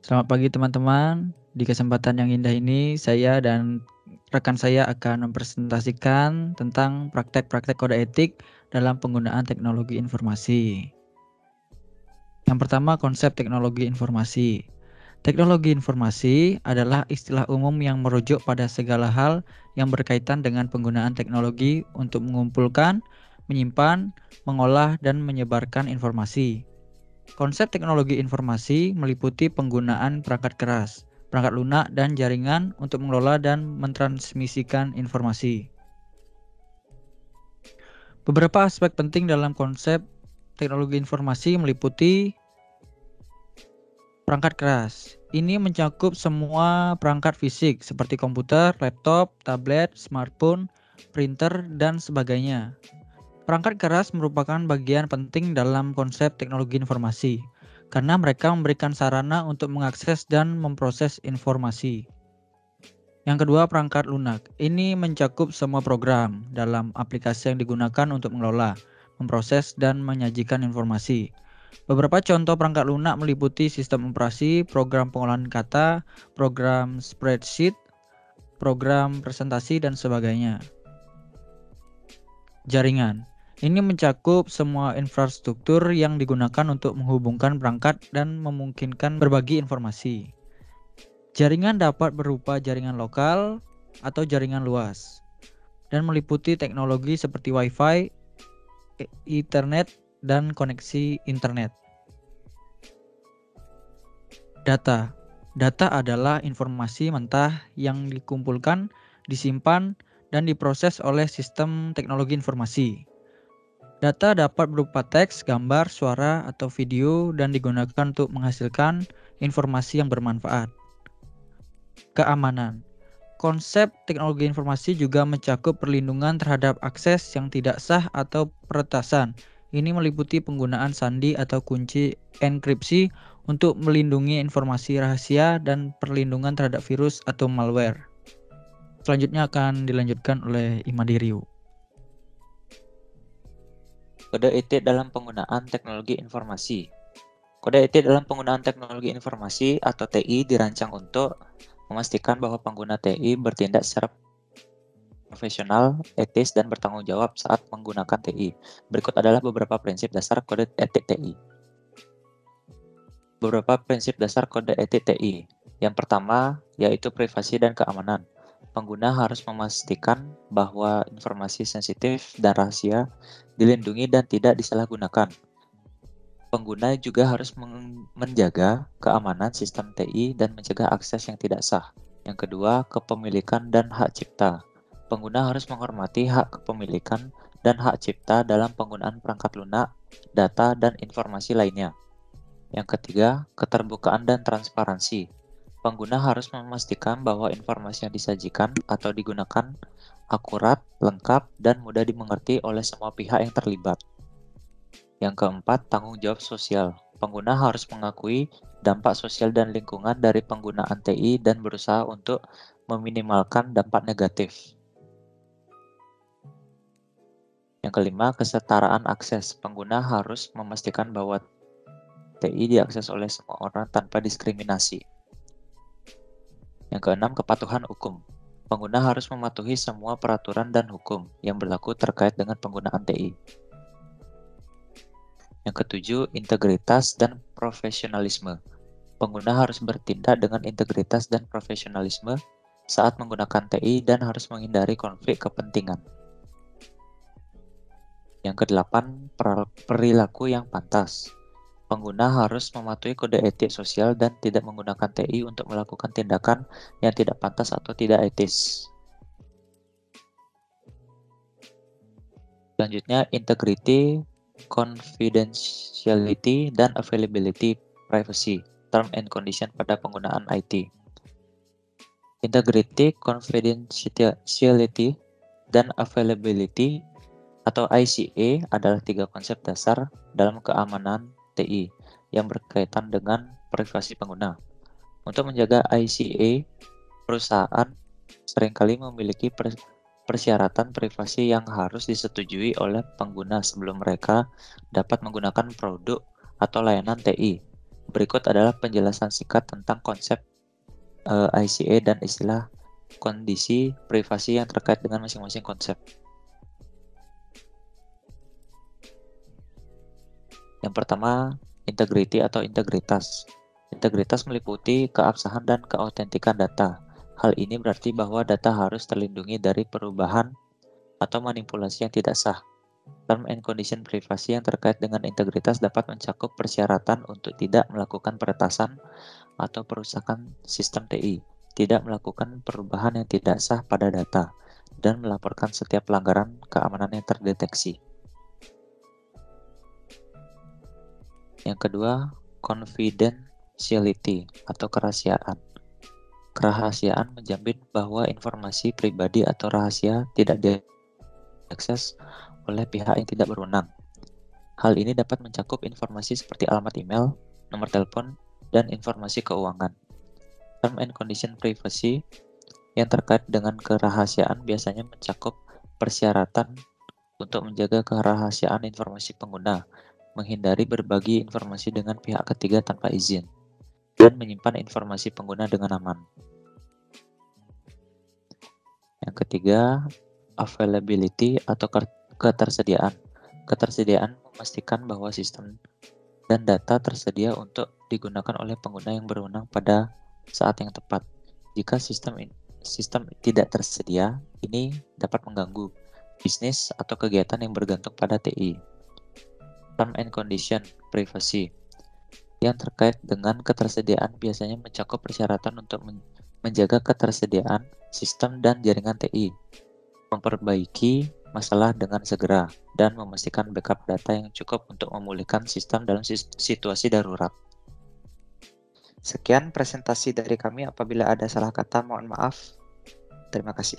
Selamat pagi teman-teman. Di kesempatan yang indah ini, saya dan rekan saya akan mempresentasikan tentang praktek-praktek kode etik dalam penggunaan teknologi informasi. Yang pertama, konsep teknologi informasi. Teknologi informasi adalah istilah umum yang merujuk pada segala hal yang berkaitan dengan penggunaan teknologi untuk mengumpulkan, menyimpan, mengolah, dan menyebarkan informasi. Konsep teknologi informasi meliputi penggunaan perangkat keras, perangkat lunak, dan jaringan untuk mengelola dan mentransmisikan informasi. Beberapa aspek penting dalam konsep teknologi informasi meliputi perangkat keras. Ini mencakup semua perangkat fisik seperti komputer, laptop, tablet, smartphone, printer, dan sebagainya. Perangkat keras merupakan bagian penting dalam konsep teknologi informasi, karena mereka memberikan sarana untuk mengakses dan memproses informasi. Yang kedua, perangkat lunak. Ini mencakup semua program dalam aplikasi yang digunakan untuk mengelola, memproses, dan menyajikan informasi. Beberapa contoh perangkat lunak meliputi sistem operasi, program pengolahan kata, program spreadsheet, program presentasi, dan sebagainya. Jaringan. Ini mencakup semua infrastruktur yang digunakan untuk menghubungkan perangkat dan memungkinkan berbagi informasi. Jaringan dapat berupa jaringan lokal atau jaringan luas dan meliputi teknologi seperti Wi-Fi, Ethernet, dan koneksi internet. Data. Data adalah informasi mentah yang dikumpulkan, disimpan, dan diproses oleh sistem teknologi informasi. Data dapat berupa teks, gambar, suara, atau video dan digunakan untuk menghasilkan informasi yang bermanfaat. Keamanan. Konsep teknologi informasi juga mencakup perlindungan terhadap akses yang tidak sah atau peretasan. Ini meliputi penggunaan sandi atau kunci enkripsi untuk melindungi informasi rahasia dan perlindungan terhadap virus atau malware. Selanjutnya akan dilanjutkan oleh Imadi Ryu. Kode etik dalam penggunaan teknologi informasi. Kode etik dalam penggunaan teknologi informasi atau TI dirancang untuk memastikan bahwa pengguna TI bertindak secara profesional, etis, dan bertanggung jawab saat menggunakan TI. Berikut adalah beberapa prinsip dasar kode etik TI. Beberapa prinsip dasar kode etik TI. Yang pertama yaitu privasi dan keamanan. Pengguna harus memastikan bahwa informasi sensitif dan rahasia dilindungi dan tidak disalahgunakan. Pengguna juga harus menjaga keamanan sistem TI dan mencegah akses yang tidak sah. Yang kedua, kepemilikan dan hak cipta. Pengguna harus menghormati hak kepemilikan dan hak cipta dalam penggunaan perangkat lunak, data, dan informasi lainnya. Yang ketiga, keterbukaan dan transparansi. Pengguna harus memastikan bahwa informasi yang disajikan atau digunakan akurat, lengkap, dan mudah dimengerti oleh semua pihak yang terlibat. Yang keempat, tanggung jawab sosial. Pengguna harus mengakui dampak sosial dan lingkungan dari penggunaan TI dan berusaha untuk meminimalkan dampak negatif. Yang kelima, kesetaraan akses. Pengguna harus memastikan bahwa TI diakses oleh semua orang tanpa diskriminasi. Yang keenam, kepatuhan hukum. Pengguna harus mematuhi semua peraturan dan hukum yang berlaku terkait dengan penggunaan TI. Yang ketujuh, integritas dan profesionalisme. Pengguna harus bertindak dengan integritas dan profesionalisme saat menggunakan TI dan harus menghindari konflik kepentingan. Yang kedelapan, perilaku yang pantas. Pengguna harus mematuhi kode etik sosial dan tidak menggunakan TI untuk melakukan tindakan yang tidak pantas atau tidak etis. Selanjutnya, integrity, confidentiality, dan availability privacy, term and condition pada penggunaan IT. Integrity, confidentiality, dan availability atau ICA adalah tiga konsep dasar dalam keamanan TI yang berkaitan dengan privasi pengguna. Untuk menjaga ICA, perusahaan seringkali memiliki persyaratan privasi yang harus disetujui oleh pengguna sebelum mereka dapat menggunakan produk atau layanan TI. Berikut adalah penjelasan singkat tentang konsep ICA dan istilah kondisi privasi yang terkait dengan masing-masing konsep. Yang pertama, integrity atau integritas. Integritas meliputi keabsahan dan keautentikan data. Hal ini berarti bahwa data harus terlindungi dari perubahan atau manipulasi yang tidak sah. Term and condition privasi yang terkait dengan integritas dapat mencakup persyaratan untuk tidak melakukan peretasan atau perusakan sistem TI, tidak melakukan perubahan yang tidak sah pada data, dan melaporkan setiap pelanggaran keamanan yang terdeteksi. Yang kedua, confidentiality atau kerahasiaan. Kerahasiaan menjamin bahwa informasi pribadi atau rahasia tidak diakses oleh pihak yang tidak berwenang. Hal ini dapat mencakup informasi seperti alamat email, nomor telepon, dan informasi keuangan. Term and condition privacy yang terkait dengan kerahasiaan biasanya mencakup persyaratan untuk menjaga kerahasiaan informasi pengguna, menghindari berbagi informasi dengan pihak ketiga tanpa izin, dan menyimpan informasi pengguna dengan aman. Yang ketiga, availability atau ketersediaan. Ketersediaan memastikan bahwa sistem dan data tersedia untuk digunakan oleh pengguna yang berwenang pada saat yang tepat. Jika sistem tidak tersedia, ini dapat mengganggu bisnis atau kegiatan yang bergantung pada TI. Term and condition privacy yang terkait dengan ketersediaan biasanya mencakup persyaratan untuk menjaga ketersediaan sistem dan jaringan TI, memperbaiki masalah dengan segera, dan memastikan backup data yang cukup untuk memulihkan sistem dalam situasi darurat. Sekian presentasi dari kami. Apabila ada salah kata, mohon maaf. Terima kasih.